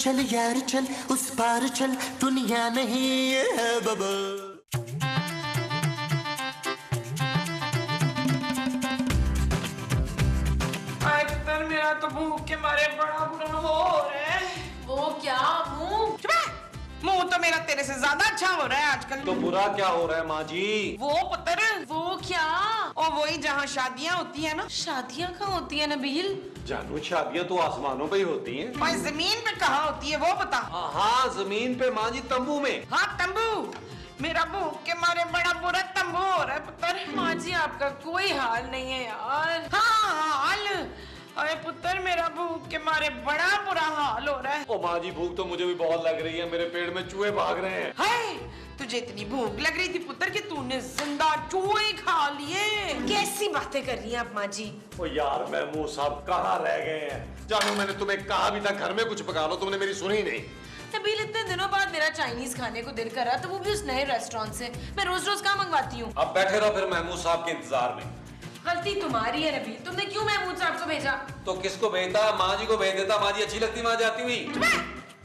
चल यार चल, उस पार चल, दुनिया नहीं है बाबा। मेरा तो भूख के मारे बड़ा बुरा हो रहा है। वो क्या मुंह? मुंह तो मेरा तेरे से ज्यादा अच्छा हो रहा है आजकल। तो बुरा क्या हो रहा है माँ जी? वो पुत्र, वो क्या? और वही जहाँ शादियाँ होती है ना। शादियाँ कहाँ होती है नबील? जानू शादियाँ तो आसमानों पे ही होती हैं। भाई जमीन पे कहाँ होती है वो बता। हाँ जमीन पे माँ जी, तंबू में। हाँ तंबू। मेरा भूख के मारे बड़ा बुरा तंबू हो रहा है पुत्र। माँ जी आपका कोई हाल नहीं है यार। हाँ हाल। अरे पुत्र मेरा भूख के मारे बड़ा बुरा हाल हो रहा है। ओ माँ जी भूख तो मुझे भी बहुत लग रही है, मेरे पेट में चूहे भाग रहे हैं। हाय, तुझे इतनी भूख लग रही थी पुत्र कि तूने जिंदा चूहे खा लिए। कैसी बातें कर रही हैं आप माँ जी? ओ यार महमूद साहब कहाँ रह गए हैं? जानू मैंने तुम्हें कहा भी था घर में कुछ पका लो, तुमने मेरी सुनी नहीं। नबील इतने दिनों बाद मेरा चाइनीज खाने को दिल करा, तो वो भी उस नए रेस्टोरेंट से। मैं रोज रोज कहाँ मंगवाती हूँ। अब बैठे रहो फिर महमूद साहब के इंतजार में। गलती तुम्हारी है नबील, तुमने क्यों महमूद साहब को भेजा? तो किसको भेजता? माँ जी को भेज देता। माँ जी अच्छी लगती वहाँ जाती हुई।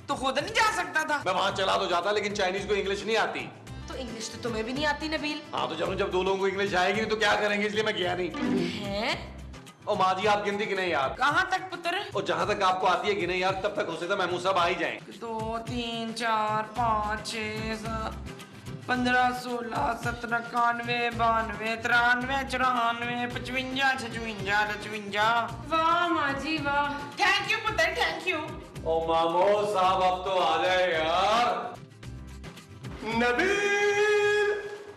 तो खुद नहीं जा सकता था। मैं वहाँ चला तो जाता, लेकिन चाइनीज को इंग्लिश नहीं आती। तो इंग्लिश तो तुम्हें भी नहीं आती नबील। हाँ तो जानू जब दो लोगों को इंग्लिश आएगी नहीं तो क्या करेंगे, इसलिए मैं गया नहीं। हैं? ओ माँ जी आप गिनती गिने यार। कहाँ तक पुत्र? और जहाँ तक आपको आती है गिने यार, तब तक हो सकता है महमूद साहब आ ही जाएं। 2 3 4 5 6 7 15 16 17 91 92 93 94 55 56 56। वाह माँ जी वाह। थैंक यू पुत्र, थैंक यू। ओ महमूद साहब अब तो आ जाए यार। नबील,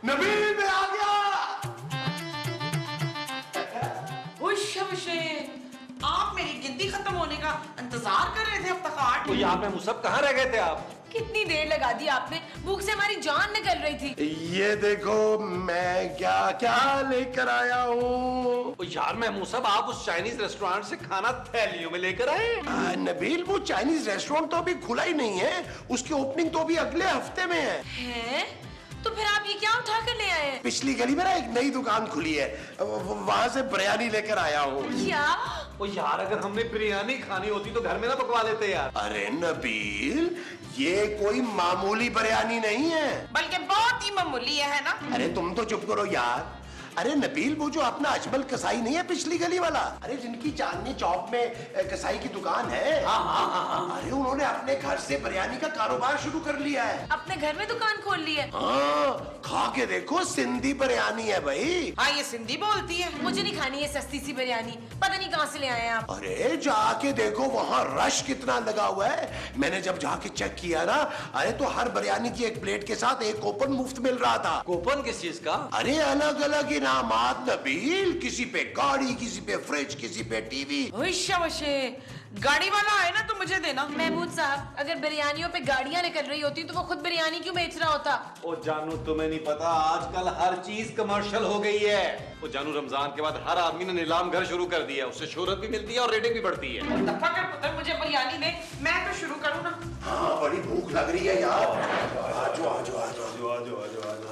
नबील मैं आ गया। आप मेरी गिनती खत्म होने का इंतजार कर रहे थे अब तक 8। तो यार महमूद साहब कहाँ रह गए थे आप? कितनी देर लगा दी आपने, भूख से हमारी जान निकल रही थी। ये देखो मैं क्या क्या लेकर आया हूँ। ओ यार महमूद साहब आप उस चाइनीज रेस्टोरेंट से खाना थैलियों में लेकर आए? नबील वो चाइनीज रेस्टोरेंट तो अभी खुला ही नहीं है, उसकी ओपनिंग तो अभी अगले हफ्ते में है। हैं? तो फिर आप ये क्या उठा कर ले आए हैं? पिछली गली में ना एक नई दुकान खुली है, वहाँ से बिरयानी लेकर आया हूँ। क्या? ओ यार अगर हमने बिरयानी खानी होती तो घर में ना पकवा लेते यार। अरे नबील ये कोई मामूली बिरयानी नहीं है, बल्कि बहुत ही मामूली है ना। अरे तुम तो चुप करो यार। अरे नबील वो जो अपना अजमल कसाई नहीं है पिछली गली वाला, अरे जिनकी चांदनी चौक में कसाई की दुकान है। हाँ। अरे उन्होंने अपने घर से बिरयानी का कारोबार शुरू कर लिया है। अपने घर में दुकान खोल ली है? हाँ खा के देखो, सिंधी बिरयानी है भाई। हाँ ये सिंधी बोलती है। मुझे नहीं खानी है सस्ती सी बिरयानी, पता नहीं कहाँ से ले आए हैं आप। अरे जाके देखो वहाँ रश कितना लगा हुआ है। मैंने जब जाके चेक किया ना, अरे तो हर बिरयानी की एक प्लेट के साथ एक कूपन मुफ्त मिल रहा था। कूपन किस चीज का? अरे अलग अलग इनामात नबील, किसी पे गाड़ी, किसी पे फ्रिज, किसी पे टीवी। गाड़ी वाला है ना तो मुझे देना। महमूद साहब अगर बिरयानियों पे गाड़ियाँ निकल रही होती तो वो खुद बिरयानी क्यों बेच रहा होता? ओ जानू तुम्हें नहीं पता आजकल हर चीज कमर्शियल हो गई है। ओ जानू रमजान के बाद हर आदमी ने नीलाम घर शुरू कर दिया, उससे शोहरत भी मिलती है और रेटिंग भी बढ़ती है। पुत्र मुझे बिरयानी दे, मैं तो शुरू करूँ ना। हाँ बड़ी भूख लग रही है यार। आजो आजो आजो आजो आजो आजो आजो।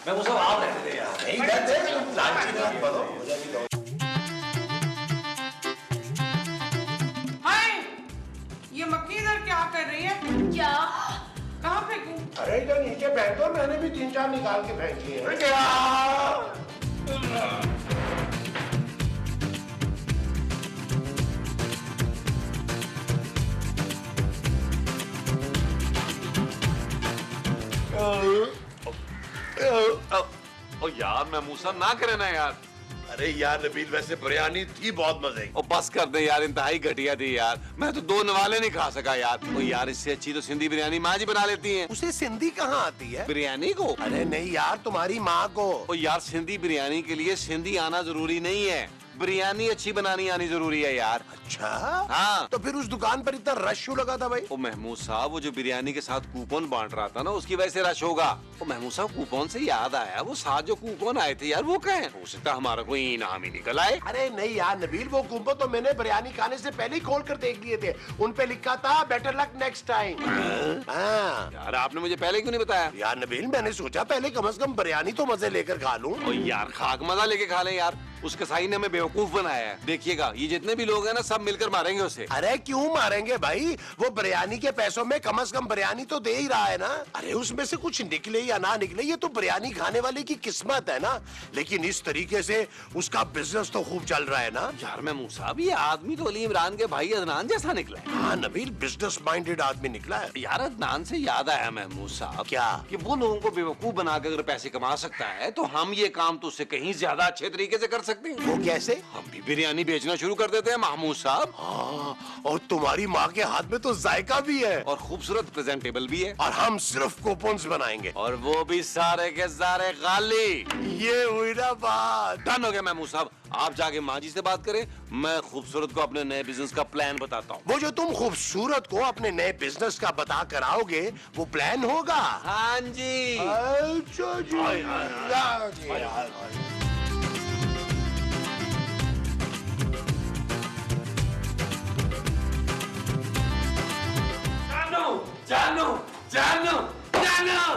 मैं वो सब आप रहने दे यार। नहीं दे, लालची मत बनो, मुझे भी दो। ये मक्खी इधर क्या कर रही है? क्या? कहाँ फेंकूं? अरे जो नीचे फेंक दो, मैंने भी 3-4 निकाल के फेंकी है। ओ यार मैं मूसा ना करे ना यार। अरे यार नबील वैसे बिरयानी थी बहुत मजे की। ओ बस कर दे यार, इंतहाई घटिया थी यार। मैं तो 2 नवाले नहीं खा सका यार। ओ यार इससे अच्छी तो सिंधी बिरयानी माँ जी बना लेती हैं। उसे सिंधी कहाँ आती है? बिरयानी को? अरे नहीं यार तुम्हारी माँ को। ओ यार सिंधी बिरयानी के लिए सिंधी आना जरूरी नहीं है, बिरयानी अच्छी बनानी आनी जरूरी है यार। अच्छा हाँ। तो फिर उस दुकान पर इतना रश क्यों लगा था भाई? ओ महमूद साहब वो जो बिरयानी के साथ कूपन बांट रहा था ना, उसकी वजह से रश होगा। ओ महमूद साहब कूपन से याद आया, वो साथ जो कूपन आए थे यार वो कहाँ हैं? हो सकता हमारा कोई इनाम ही निकल आए। अरे नहीं यार नबील वो कूपन तो मैंने बिरयानी खाने से पहले ही खोल कर देख लिए थे, उन पे लिखा था बेटर लक नेक्स्ट टाइम। हाँ यार आपने मुझे पहले क्यों नहीं बताया? यार नबील मैंने सोचा पहले कम से कम बिरयानी तो मजे लेकर खा लूं। ओ यार खाक मजा लेके खा ले यार। उस कसाई ने हमें बेवकूफ बनाया है। देखिएगा ये जितने भी लोग हैं ना सब मिलकर मारेंगे उसे। अरे क्यों मारेंगे भाई, वो बिरयानी के पैसों में कम से कम बिरयानी तो दे ही रहा है ना। अरे उसमें से कुछ निकले या ना निकले ये तो बिरयानी खाने वाले की किस्मत है ना, लेकिन इस तरीके से उसका बिजनेस तो खूब चल रहा है ना। यार महमूद साहब ये आदमी तो अली इमरान के भाई अदनान जैसा निकला है। हाँ नबील, बिजनेस माइंडेड आदमी निकला है। यार अदनान से याद आया महमूद साहब, क्या? कि वो लोगों को बेवकूफ बनाकर अगर पैसे कमा सकता है तो हम ये काम तो उससे कहीं ज्यादा अच्छे तरीके से कर सकते हैं। वो कैसे? हम भी बिरयानी बेचना शुरू कर देते हैं महमूद साहब। हाँ, और तुम्हारी माँ के हाथ में तो जायका भी है और खूबसूरत प्रेजेंटेबल भी है। और हम सिर्फ कूपन्स बनाएंगे और वो भी सारे के सारे खाली। ये हुई ना बात। डन हो गया महमूद साहब, आप जाके माँ जी से बात करें, मैं खूबसूरत को अपने नए बिजनेस का प्लान बताता हूँ। वो जो तुम खूबसूरत को अपने नए बिजनेस का बता कर आओगे वो प्लान होगा। हाँ जी। अच्छा जी। हाँ जी, हाँ जी। जानू जानू जानू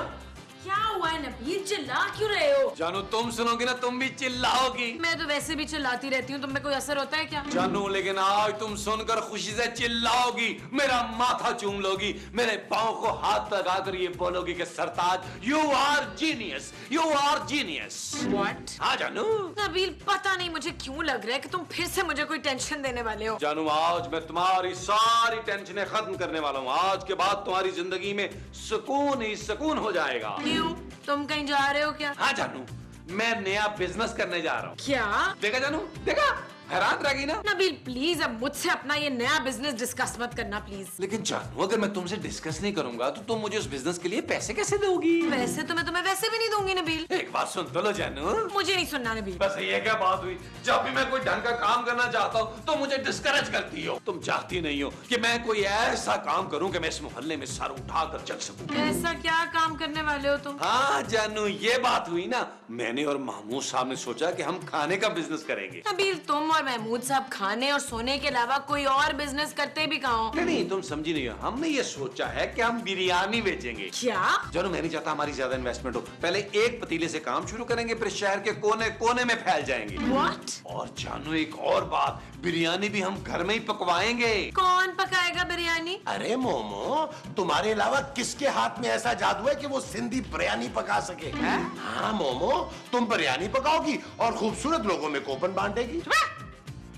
क्या हुआ है नबील, चिल्ला क्यों रहे हो? जानू तुम सुनोगी ना तुम भी चिल्लाओगी। मैं तो वैसे भी चिल्लाती रहती हूँ, तुम में कोई असर होता है क्या? जानू लेकिन आज तुम सुनकर खुशी से चिल्लाओगी, मेरा माथा चूम लोगी, मेरे पाँव को हाथ लगाकर ये बोलोगी कि Sartaj you are genius, you are genius. What? हाँ जानू। नबील पता नहीं मुझे क्यों लग रहा है कि तुम फिर से मुझे कोई टेंशन देने वाले हो। जानू आज मैं तुम्हारी सारी टेंशनें खत्म करने वाला हूँ। आज के बाद तुम्हारी जिंदगी में सुकून ही सुकून हो जाएगा। क्यों, तुम कहीं जा रहे हो क्या? हाँ जानू, मैं नया बिजनेस करने जा रहा हूँ। क्या? देखा जानू, देखा, हैरान रह गई ना। नबील प्लीज अब मुझसे अपना ये नया बिजनेस डिस्कस मत करना प्लीज। लेकिन जानू अगर मैं तुमसे डिस्कस नहीं करूंगा तो तुम मुझे उस बिजनेस के लिए पैसे कैसे दोगी? वैसे तो मैं तुम्हें वैसे भी नहीं दूंगी नबील। एक बात सुन तो लो जानू। मुझे नहीं सुनना नबील। बस ये क्या बात हुई, जब भी मैं कोई ढंग का काम करना चाहता हूँ तो मुझे डिस्करेज करती हो। तुम चाहती नहीं हो कि मैं कोई ऐसा काम करूँ कि मैं इस मोहल्ले में सर उठाकर चल सकूं। ऐसा क्या काम करने वाले हो तुम? हाँ जानू ये बात हुई ना, मैंने और महमूद साहब ने सोचा कि हम खाने का बिजनेस करेंगे। नबील तुम और महमूद साहब खाने और सोने के अलावा कोई और बिजनेस करते भी कहाँ हो? नहीं तुम समझी नहीं हो, हमने ये सोचा है कि हम बिरयानी बेचेंगे। क्या? जानू मैं नहीं चाहता हमारी ज्यादा इन्वेस्टमेंट हो, पहले एक पतीले से काम शुरू करेंगे फिर शहर के कोने कोने में फैल जाएंगे। What? और जानू एक और बात, बिरयानी भी हम घर में ही पकवाएंगे। कौन पकाएगा बिरयानी? अरे मोमो, तुम्हारे अलावा किसके हाथ में ऐसा जादू है कि वो सिंधी बिरयानी पका सके? हाँ मोमो, तुम बिरयानी पकाओगी और खूबसूरत लोगों में कूपन बांटेगी।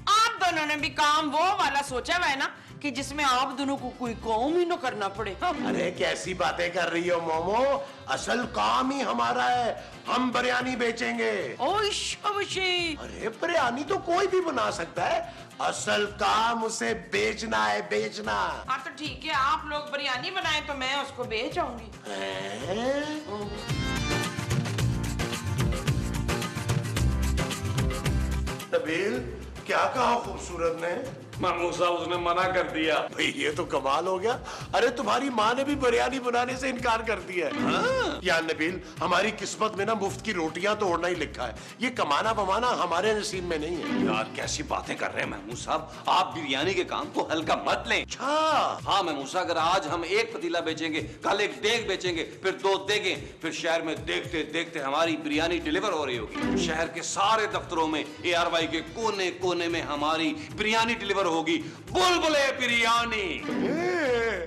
आप दोनों ने भी काम वो वाला सोचा हुआ है ना कि जिसमें आप दोनों को कोई काम ही ना करना पड़े। अरे कैसी बातें कर रही हो मोमो, असल काम ही हमारा है, हम बिरयानी बेचेंगे। ओश अवशी। अरे बिरयानी तो कोई भी बना सकता है, असल काम उसे बेचना है, बेचना। हाँ तो ठीक है, आप लोग बिरयानी बनाए तो मैं उसको बेच आऊंगी। नबील क्या कहा खूबसूरत ने? महमूद साहब उसने मना कर दिया। भाई ये तो कमाल हो गया। अरे तुम्हारी माँ ने भी बिरयानी बनाने से इनकार कर दिया है। हाँ? यार नबील हमारी किस्मत में ना मुफ्त की रोटियां तोड़ना ही लिखा है, ये कमाना बमाना हमारे नसीब में नहीं है। यार कैसी बातें कर रहे हैं महमूद साहब, आप बिरयानी के काम को हल्का मत लें। अच्छा हाँ महमूद साहब, अगर आज हम एक पतीला बेचेंगे, कल एक देग बेचेंगे, फिर 2 देगे, फिर शहर में देखते देखते हमारी बिरयानी डिलीवर हो रही होगी। शहर के सारे दफ्तरों में ARY के कोने कोने में हमारी बिरयानी डिलीवर होगी, बुलबुले बिरयानी।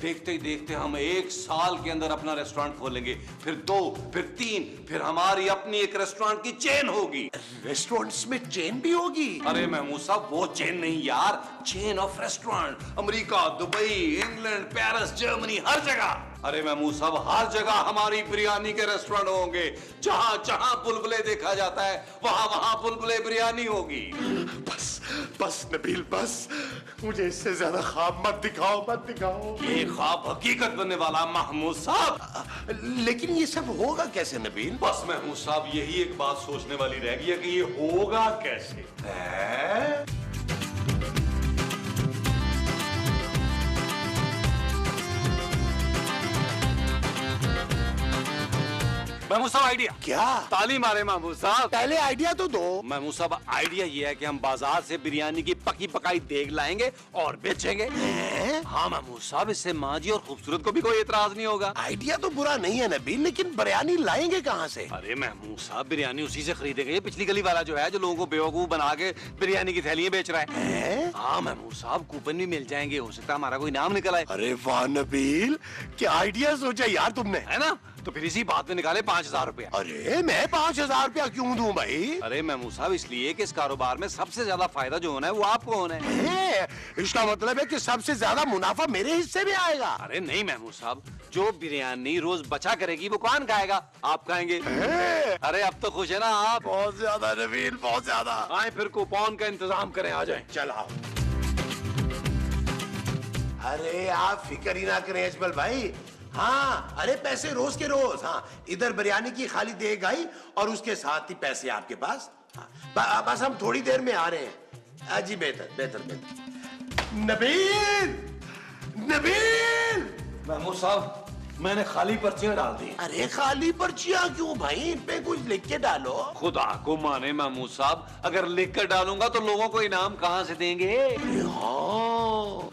देखते ही देखते हम 1 साल के अंदर अपना रेस्टोरेंट खोलेंगे, फिर 2, फिर 3, फिर हमारी अपनी एक रेस्टोरेंट की चेन होगी। रेस्टोरेंट्स में चेन भी होगी? अरे महमूद साहब वो चेन नहीं यार, chain of restaurant. America, Dubai, England, Paris, Germany, हर जगह। अरे महमूद साहब हर जगह हमारी बिरयानी के रेस्टोरेंट होंगे। जहां जहां बुलबुले देखा जाता है वहां वहां बुलबुले बिरयानी होगी। बस बस नबील बस, मुझे इससे ज्यादा ख्वाब मत दिखाओ, मत दिखाओ। ये ख्वाब हकीकत बनने वाला महमूद साहब। लेकिन ये सब होगा कैसे नबील? बस महमूद साहब यही एक बात सोचने वाली रह गई है कि ये होगा कैसे। महमूद साहब आइडिया क्या? ताली मारे महमूद साहब। पहले आइडिया तो दो। महमूद साहब आइडिया ये है कि हम बाजार से बिरयानी की पकी पकाई देग लाएंगे और बेचेंगे। हाँ महमूद साहब, इससे माँ जी और खूबसूरत को भी कोई एतराज नहीं होगा। आइडिया तो बुरा नहीं है नबील, लेकिन बिरयानी लाएंगे कहाँ से? अरे महमूद साहब, बिरयानी उसी से खरीदेंगे, पिछली गली वाला जो है, जो लोगों को बेवकूफ बना के बिरयानी की थैलियां बेच रहा है। हाँ महमूद साहब, कूपन भी मिल जाएंगे, हो सकता है हमारा कोई नाम निकल आए। अरे वाह नबील, क्या आइडिया सोचा यार तुमने, है ना? तो फिर इसी बात में निकाले 5,000 रुपया। अरे मैं 5,000 रुपया क्यों दूं भाई? अरे महमूद साहब, इसलिए कि इस कारोबार में सबसे ज्यादा फायदा जो होना है वो आपको होना है। इसका मतलब है कि सबसे ज्यादा मुनाफा मेरे हिस्से में आएगा। अरे नहीं महमूद साहब, जो बिरयानी रोज बचा करेगी वो कौन खाएगा? आप खाएंगे। अरे अब तो खुश है ना आप? बहुत ज्यादा नबील, बहुत ज्यादा। आए फिर कूपन का इंतजाम करें, आ जाए। चलो। अरे आप फिक्र ही ना करें अजमल भाई। हाँ, अरे पैसे रोज के रोज। हाँ, इधर बिरयानी की खाली देग आई और उसके साथ ही पैसे आपके पास। हाँ, बस हम थोड़ी देर में आ रहे हैं। जी बेहतर बेहतर बेहतर। नबील, नबील। महमूद साहब, मैंने खाली पर्चियां डाल दी। अरे खाली पर्चियां क्यों भाई? इन पे कुछ लिख के डालो। खुदा को माने महमूद साहब, अगर लिख कर डालूंगा तो लोगों को इनाम कहाँ से देंगे?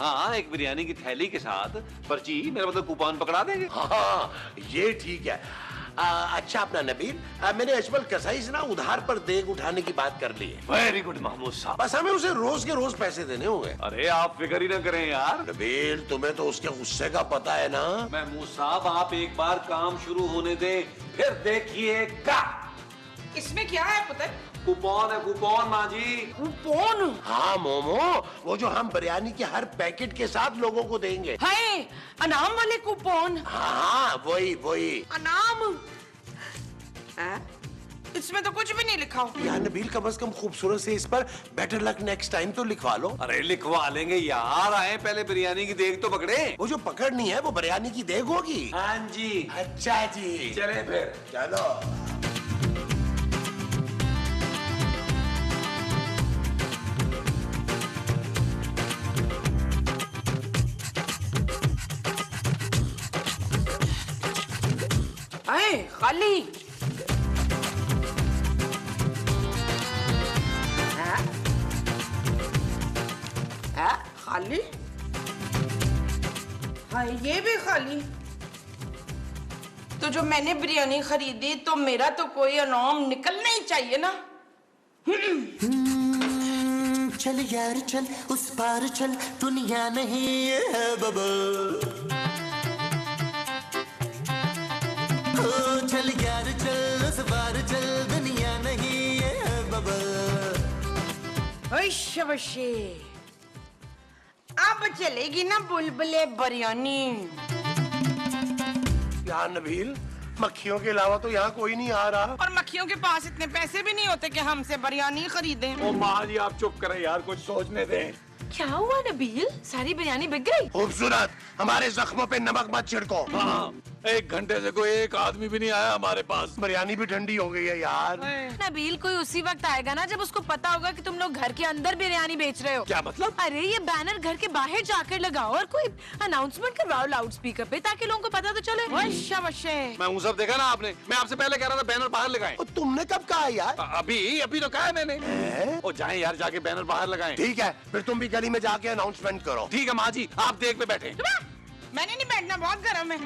हाँ, एक बिरयानी की थैली के साथ पर्ची, मेरा मतलब कूपन पकड़ा देंगे। हाँ, ये ठीक है। अच्छा अपना नबील, मैंने अजमल कसाई से ना उधार पर देग उठाने की बात कर ली है। वेरी गुड महमूद साहब। बस हमें उसे रोज के रोज पैसे देने होंगे। अरे आप फिक्र ही ना करें यार। नबील, तुम्हें तो उसके गुस्से का पता है ना। महमूद साहब, आप एक बार काम शुरू होने दें, फिर देखिएगा। इसमें क्या है पुत्र? कूपन है, कूपन माँ जी। कूपन? हाँ मोमो, वो जो हम बिरयानी के हर पैकेट के साथ लोगों को देंगे। है अनाम वाले कूपन? हाँ वही वही। अनाम? इसमें तो कुछ भी नहीं लिखा हो। यार नबील, कम से कम खूबसूरत से इस पर बेटर लक नेक्स्ट टाइम तो लिखवा लो। अरे लिखवा लेंगे यार, आए पहले बिरयानी की देग तो पकड़े। वो जो पकड़नी है वो बिरयानी की देग होगी। हाँ जी। अच्छा जी, चले फिर। चलो। आए खाली। खाली? हाँ, ये भी खाली। तो जो मैंने बिरयानी खरीदी तो मेरा तो कोई इनाम निकलना ही चाहिए ना। चल यार चल, उस पार चल, दुनिया नहीं है बबल। चल यार चल, उस पार चल, दुनिया नहीं है बबल। वशे अब चलेगी ना बुलबुले बिरयानी। यार नबील, मक्खियों के अलावा तो यहाँ कोई नहीं आ रहा। और मक्खियों के पास इतने पैसे भी नहीं होते कि हमसे बिरयानी खरीदें। ओ माँ जी, आप चुप करें यार, कुछ सोचने दें। क्या हुआ नबील? सारी बिरयानी बिक गई? खूबसूरत, हमारे जख्मों पे नमक मत छिड़को। हाँ, 1 घंटे से कोई एक आदमी भी नहीं आया हमारे पास। बिरयानी भी ठंडी हो गई है यार। नबील, कोई उसी वक्त आएगा ना जब उसको पता होगा कि तुम लोग घर के अंदर बिरयानी बेच रहे हो। क्या मतलब? अरे ये बैनर घर के बाहर जाकर लगाओ और कोई अनाउंसमेंट करवाओ लाउड स्पीकर पे, ताकि लोगों को पता तो चले। मैं वो सब देखा ना आपने, मैं आपसे पहले कह रहा था बैनर बाहर लगाएं। तुमने कब कहा यार? अभी तो कहा है मैंने। ओ जाएं यार, जाके बैनर बाहर लगाएं। ठीक है, फिर तुम भी गली में जाके अनाउंसमेंट करो। ठीक है माँ जी, आप देख पे बैठे। मैंने नहीं बैठना, बहुत गर्म है।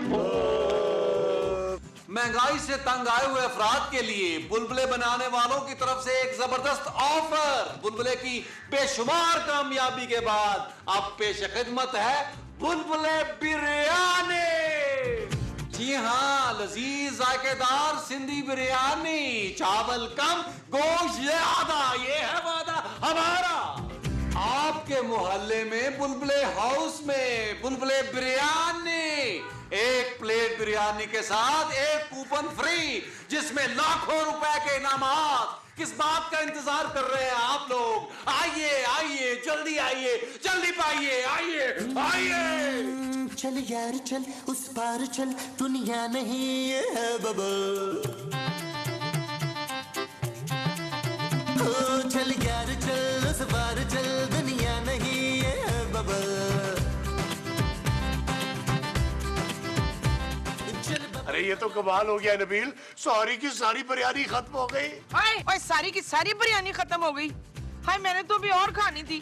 महंगाई से तंग आए हुए अफराद के लिए बुलबुले बनाने वालों की तरफ से एक जबरदस्त ऑफर। बुलबुले की बेशुमार कामयाबी के बाद अब पेश खिदमत है बुलबुले बिरयानी। जी हाँ, लजीज जायकेदार सिंधी बिरयानी, चावल कम गोश्त ज्यादा, ये है वादा हमारा। आपके मोहल्ले में बुलबुले हाउस में बुलबुले बिरयानी, 1 प्लेट बिरयानी के साथ 1 कूपन फ्री, जिसमें लाखों रुपए के इनामात। किस बात का इंतजार कर रहे हैं आप लोग? आइए आइए, जल्दी आइए, जल्दी पाइए, आइए आइए। चल यार चल, उस पार चल, दुनिया नहीं है बबल। चल यार चल, उस पार चल, दुनिया नहीं है बबल। अरे अरे ये तो कमाल हो गया नबील, सारी की सारी बिरयानी खत्म हो गई। ओए सारी की सारी बिरयानी खत्म हो गई। हाय मैंने तो अभी और खानी थी।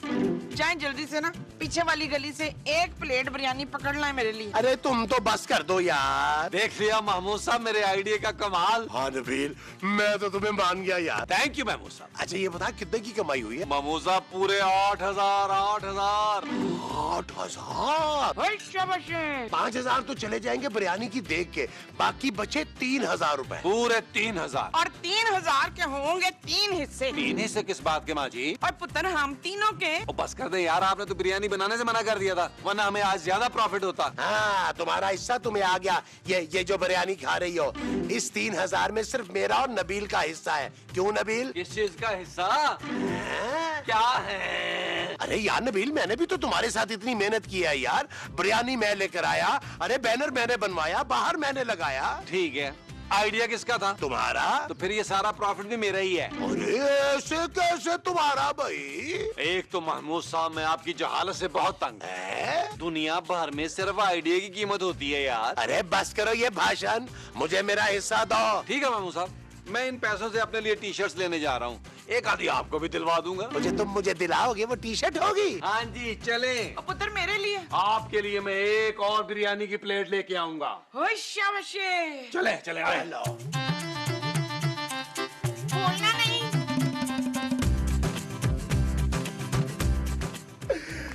जाएं जल्दी से ना पीछे वाली गली से एक प्लेट बिरयानी पकड़ लाएं मेरे लिए। अरे तुम तो बस कर दो यार। देख लिया महमूद साहब मेरे आइडिया का कमाल। हाँ नबील, मैं तो तुम्हें मान गया यार। थैंक यू महमूद साहब। अच्छा ये बता कितने की कमाई हुई है? महमूद साहब पूरे 8,000। 8,000। ओए शाबाश। 5,000 तो चले जाएंगे बिरयानी की देख के, बाकी बचे 3,000 रुपए। पूरे 3,000। और 3,000 के होंगे 3 हिस्से। 3 हिस्से किस बात के माँ जी? और पुत्र हम तीनों के। ओ बस कर दे यार, आपने तो बिरयानी बनाने से मना कर दिया था, वरना हमें आज ज्यादा प्रॉफिट होता। हाँ तुम्हारा हिस्सा तुम्हें आ गया। ये जो बिरयानी खा रही हो, इस 3,000 में सिर्फ मेरा और नबील का हिस्सा है। क्यों नबील? किस चीज का हिस्सा? हैं? क्या है? अरे यार नबील, मैंने भी तो तुम्हारे साथ इतनी मेहनत की है यार। बिरयानी मैं लेकर आया, अरे बैनर मैंने बनवाया, बाहर मैंने लगाया। ठीक है, आइडिया किसका था? तुम्हारा। तो फिर ये सारा प्रॉफिट भी मेरा ही है। अरे ऐसे कैसे तुम्हारा भाई? एक तो महमूद साहब, मैं आपकी जहालत से बहुत तंग है? दुनिया भर में सिर्फ आइडिया की कीमत होती है यार। अरे बस करो ये भाषण, मुझे मेरा हिस्सा दो। ठीक है महमूद साहब, मैं इन पैसों से अपने लिए टी शर्ट्स लेने जा रहा हूँ, एक आधी आपको भी दिलवा दूंगा। मुझे दिलाओगे वो टी शर्ट होगी? हाँ जी चले। और पुत्र मेरे लिए। आपके लिए मैं एक और बिरयानी की प्लेट लेके आऊंगा। ओए शाबाश। चले चले आए। लो। बोलना नहीं।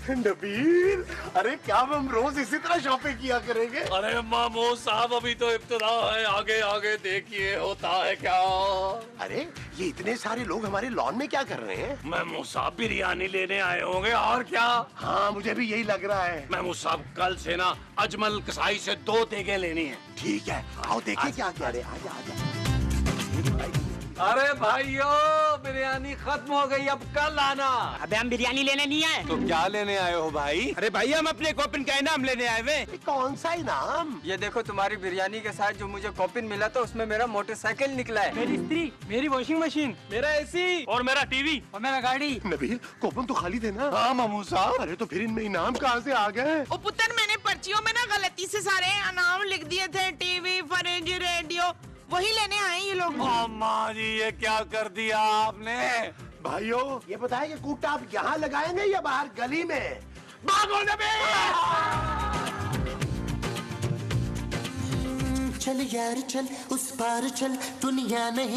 नबील, अरे क्या हम रोज इसी तरह शॉपिंग किया करेंगे? अरे महमूद साहब अभी तो इब्तिदा है, आगे आगे देखिए होता है क्या। अरे ये इतने सारे लोग हमारे लॉन में क्या कर रहे हैं? महमूद साहब बिरयानी लेने आए होंगे और क्या। हाँ मुझे भी यही लग रहा है। महमूद साहब कल से ना अजमल कसाई से 2 देगे लेनी है। ठीक है, आओ देखिए क्या कह रहे हैं। आजा आजा। अरे भाइयों, बिरयानी खत्म हो गई, अब कल आना। अबे हम बिरयानी लेने नहीं आए। तो क्या लेने आए हो भाई? अरे भाई हम अपने कॉपिन का इनाम लेने आए हुए। ये कौन सा इनाम? ये देखो तुम्हारी बिरयानी के साथ जो मुझे कॉपिन मिला था उसमें मेरा मोटरसाइकिल निकला है। मेरी स्त्री, मेरी वॉशिंग मशीन, मेरा एसी और मेरा टीवी और मेरा गाड़ी। नबील कूपन तो खाली थे ना? हाँ महमूद साहब। अरे तो फिर इनमें इनाम कहाँ से आ गए? ओ पुत्र मैंने पर्चियों में ना गलती से सारे इनाम लिख दिए थे। टीवी, फ्रिज, रेडियो, वही लेने आए ये लोग। अम्मा जी ये क्या कर दिया आपने? भाइयों ये बताएं कि कूटा आप यहाँ लगाएंगे या बाहर गली में? भागो नबील! चल यार चल, उस पार चल, दुनिया नहीं